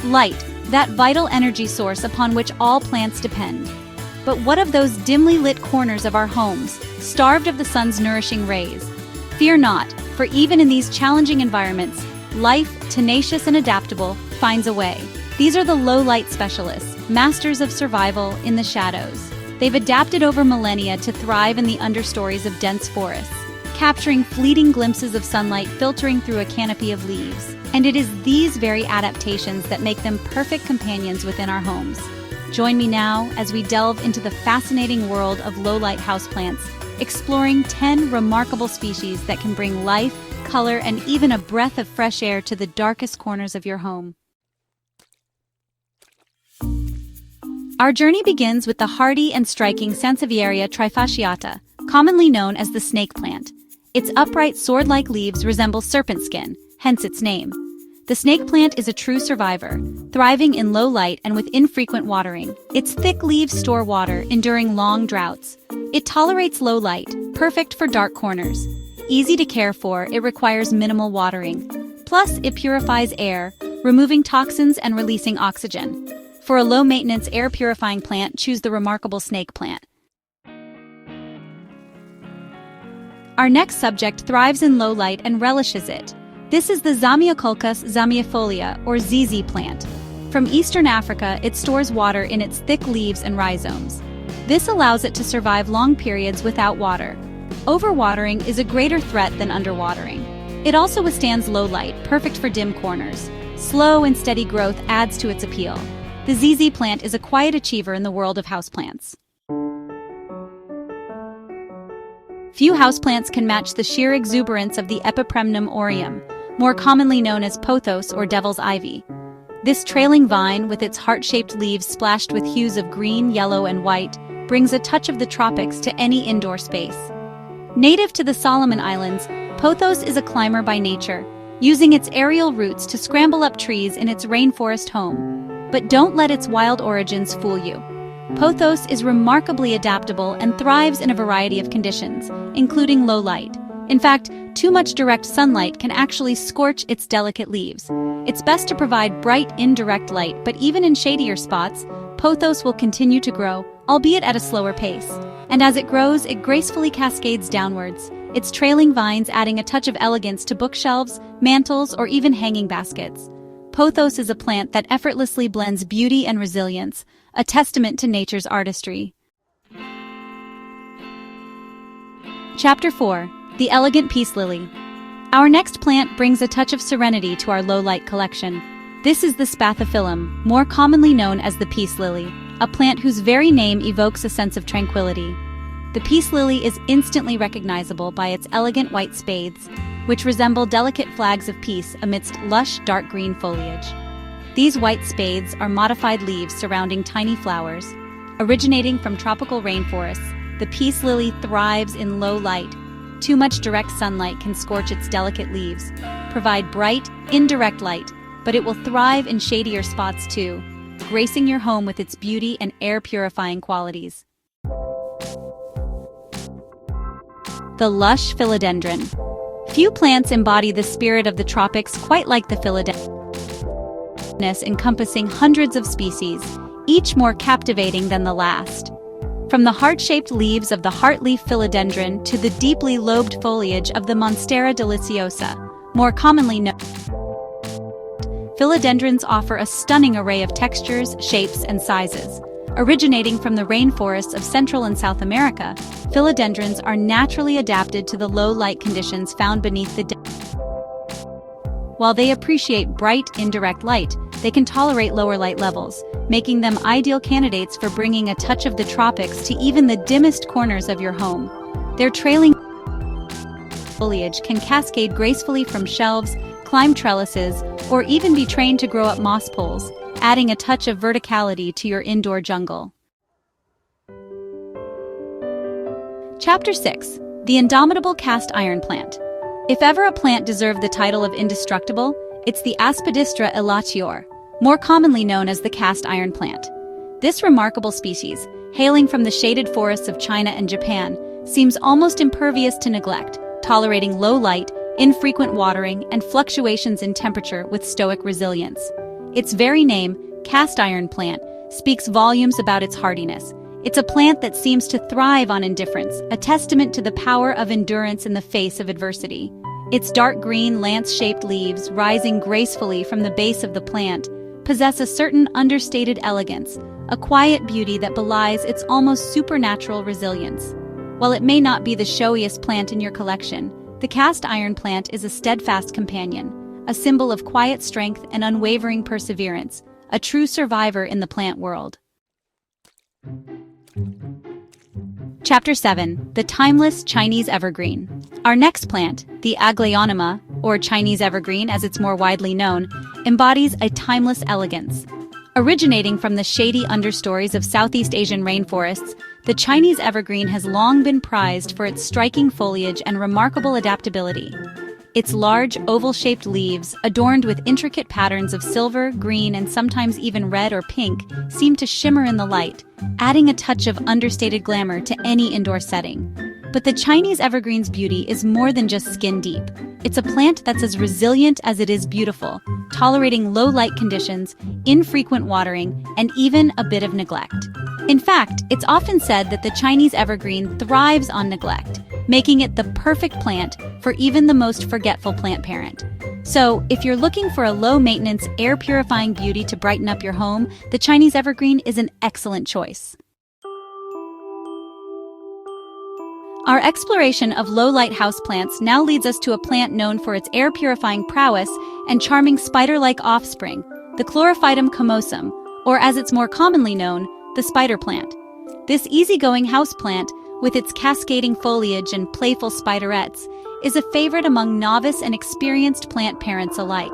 Light, that vital energy source upon which all plants depend. But what of those dimly lit corners of our homes, starved of the sun's nourishing rays? Fear not, for even in these challenging environments, life, tenacious and adaptable, finds a way. These are the low-light specialists, masters of survival in the shadows. They've adapted over millennia to thrive in the understories of dense forests, capturing fleeting glimpses of sunlight filtering through a canopy of leaves. And it is these very adaptations that make them perfect companions within our homes. Join me now as we delve into the fascinating world of low-light houseplants, exploring 10 remarkable species that can bring life, color, and even a breath of fresh air to the darkest corners of your home. Our journey begins with the hardy and striking Sansevieria trifasciata, commonly known as the snake plant. Its upright sword-like leaves resemble serpent skin, hence its name. The snake plant is a true survivor, thriving in low light and with infrequent watering. Its thick leaves store water, enduring long droughts. It tolerates low light, perfect for dark corners. Easy to care for, it requires minimal watering. Plus, it purifies air, removing toxins and releasing oxygen. For a low-maintenance air-purifying plant, choose the remarkable snake plant. Our next subject thrives in low light and relishes it. This is the Zamioculcas zamiifolia, or ZZ plant. From Eastern Africa, it stores water in its thick leaves and rhizomes. This allows it to survive long periods without water. Overwatering is a greater threat than underwatering. It also withstands low light, perfect for dim corners. Slow and steady growth adds to its appeal. The ZZ plant is a quiet achiever in the world of houseplants. Few houseplants can match the sheer exuberance of the Epipremnum aureum, more commonly known as pothos or devil's ivy. This trailing vine, with its heart-shaped leaves splashed with hues of green, yellow, and white, brings a touch of the tropics to any indoor space. Native to the Solomon Islands, pothos is a climber by nature, using its aerial roots to scramble up trees in its rainforest home. But don't let its wild origins fool you. Pothos is remarkably adaptable and thrives in a variety of conditions, including low light. In fact, too much direct sunlight can actually scorch its delicate leaves. It's best to provide bright, indirect light, but even in shadier spots, pothos will continue to grow, albeit at a slower pace. And as it grows, it gracefully cascades downwards, its trailing vines adding a touch of elegance to bookshelves, mantels, or even hanging baskets. Pothos is a plant that effortlessly blends beauty and resilience, a testament to nature's artistry. Chapter 4. The Elegant Peace Lily. Our next plant brings a touch of serenity to our low-light collection. This is the Spathiphyllum, more commonly known as the peace lily, a plant whose very name evokes a sense of tranquility. The peace lily is instantly recognizable by its elegant white spathes, which resemble delicate flags of peace amidst lush dark green foliage. These white spathes are modified leaves surrounding tiny flowers. Originating from tropical rainforests, the peace lily thrives in low light. Too much direct sunlight can scorch its delicate leaves. Provide bright, indirect light, but it will thrive in shadier spots too, gracing your home with its beauty and air-purifying qualities. The Lush Philodendron. Few plants embody the spirit of the tropics quite like the philodendron, encompassing hundreds of species, each more captivating than the last. From the heart-shaped leaves of the heartleaf philodendron to the deeply lobed foliage of the Monstera deliciosa, more commonly known. Philodendrons offer a stunning array of textures, shapes, and sizes. Originating from the rainforests of Central and South America, philodendrons are naturally adapted to the low-light conditions found beneath the While they appreciate bright, indirect light, they can tolerate lower light levels, making them ideal candidates for bringing a touch of the tropics to even the dimmest corners of your home. Their trailing foliage can cascade gracefully from shelves, climb trellises, or even be trained to grow up moss poles, adding a touch of verticality to your indoor jungle. Chapter 6. The Indomitable Cast Iron Plant. If ever a plant deserved the title of indestructible, it's the Aspidistra elatior, more commonly known as the cast iron plant. This remarkable species, hailing from the shaded forests of China and Japan, seems almost impervious to neglect, tolerating low light, infrequent watering, and fluctuations in temperature with stoic resilience. Its very name, cast iron plant, speaks volumes about its hardiness. It's a plant that seems to thrive on indifference, a testament to the power of endurance in the face of adversity. Its dark green, lance-shaped leaves, rising gracefully from the base of the plant, possess a certain understated elegance, a quiet beauty that belies its almost supernatural resilience. While it may not be the showiest plant in your collection, the cast iron plant is a steadfast companion, a symbol of quiet strength and unwavering perseverance, a true survivor in the plant world. Chapter 7. The Timeless Chinese Evergreen. Our next plant, the Aglaonema, or Chinese evergreen as it's more widely known, embodies a timeless elegance. Originating from the shady understories of Southeast Asian rainforests, the Chinese evergreen has long been prized for its striking foliage and remarkable adaptability. Its large, oval-shaped leaves, adorned with intricate patterns of silver, green, and sometimes even red or pink, seem to shimmer in the light, adding a touch of understated glamour to any indoor setting. But the Chinese evergreen's beauty is more than just skin deep. It's a plant that's as resilient as it is beautiful, tolerating low light conditions, infrequent watering, and even a bit of neglect. In fact, it's often said that the Chinese evergreen thrives on neglect, making it the perfect plant for even the most forgetful plant parent. So, if you're looking for a low-maintenance, air-purifying beauty to brighten up your home, the Chinese evergreen is an excellent choice. Our exploration of low-light houseplants now leads us to a plant known for its air-purifying prowess and charming spider-like offspring, the Chlorophytum comosum, or as it's more commonly known, the spider plant. This easygoing houseplant, with its cascading foliage and playful spiderettes, is a favorite among novice and experienced plant parents alike.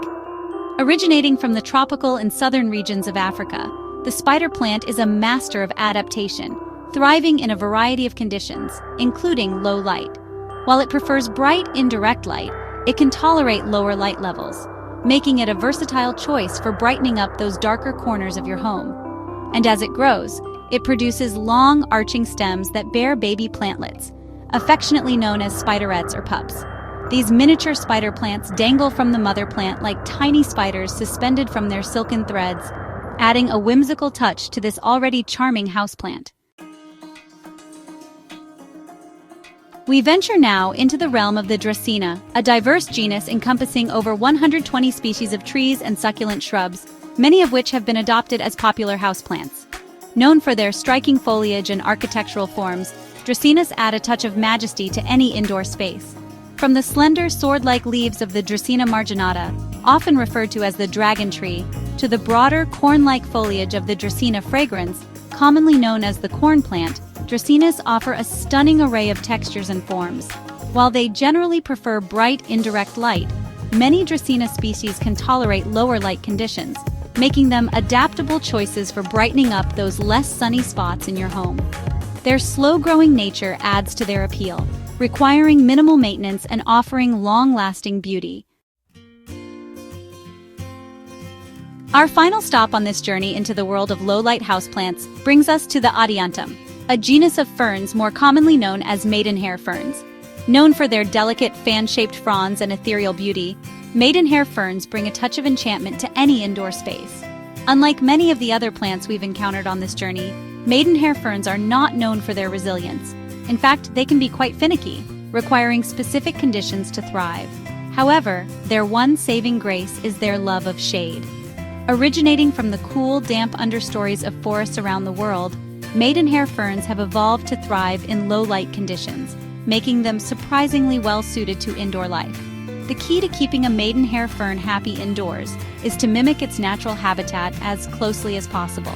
Originating from the tropical and southern regions of Africa, the spider plant is a master of adaptation, thriving in a variety of conditions, including low light. While it prefers bright, indirect light, it can tolerate lower light levels, making it a versatile choice for brightening up those darker corners of your home. And as it grows, it produces long, arching stems that bear baby plantlets, affectionately known as spiderettes or pups. These miniature spider plants dangle from the mother plant like tiny spiders suspended from their silken threads, adding a whimsical touch to this already charming houseplant. We venture now into the realm of the Dracaena, a diverse genus encompassing over 120 species of trees and succulent shrubs, many of which have been adopted as popular houseplants. Known for their striking foliage and architectural forms, Dracaenas add a touch of majesty to any indoor space. From the slender, sword-like leaves of the Dracaena marginata, often referred to as the dragon tree, to the broader, corn-like foliage of the Dracaena fragrans, commonly known as the corn plant, Dracaenas offer a stunning array of textures and forms. While they generally prefer bright, indirect light, many Dracaena species can tolerate lower light conditions, making them adaptable choices for brightening up those less sunny spots in your home. Their slow-growing nature adds to their appeal, requiring minimal maintenance and offering long-lasting beauty. Our final stop on this journey into the world of low-light houseplants brings us to the Adiantum, a genus of ferns more commonly known as maidenhair ferns. Known for their delicate fan-shaped fronds and ethereal beauty, maidenhair ferns bring a touch of enchantment to any indoor space. Unlike many of the other plants we've encountered on this journey, maidenhair ferns are not known for their resilience. In fact, they can be quite finicky, requiring specific conditions to thrive. However, their one saving grace is their love of shade. Originating from the cool, damp understories of forests around the world, maidenhair ferns have evolved to thrive in low-light conditions, making them surprisingly well-suited to indoor life. The key to keeping a maidenhair fern happy indoors is to mimic its natural habitat as closely as possible.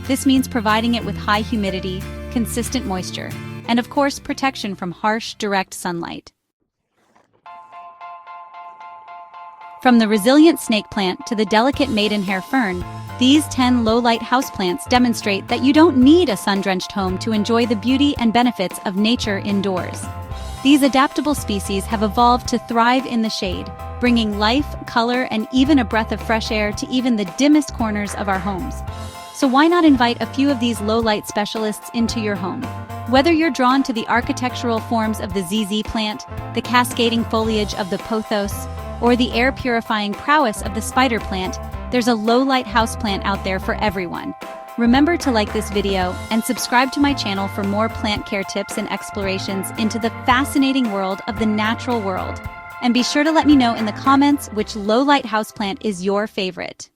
This means providing it with high humidity, consistent moisture, and of course protection from harsh, direct sunlight. From the resilient snake plant to the delicate maidenhair fern, these 10 low-light houseplants demonstrate that you don't need a sun-drenched home to enjoy the beauty and benefits of nature indoors. These adaptable species have evolved to thrive in the shade, bringing life, color, and even a breath of fresh air to even the dimmest corners of our homes. So why not invite a few of these low-light specialists into your home? Whether you're drawn to the architectural forms of the ZZ plant, the cascading foliage of the pothos, or the air-purifying prowess of the spider plant, There's a low-light houseplant out there for everyone. Remember to like this video and subscribe to my channel for more plant care tips and explorations into the fascinating world of the natural world. And be sure to let me know in the comments which low-light houseplant is your favorite.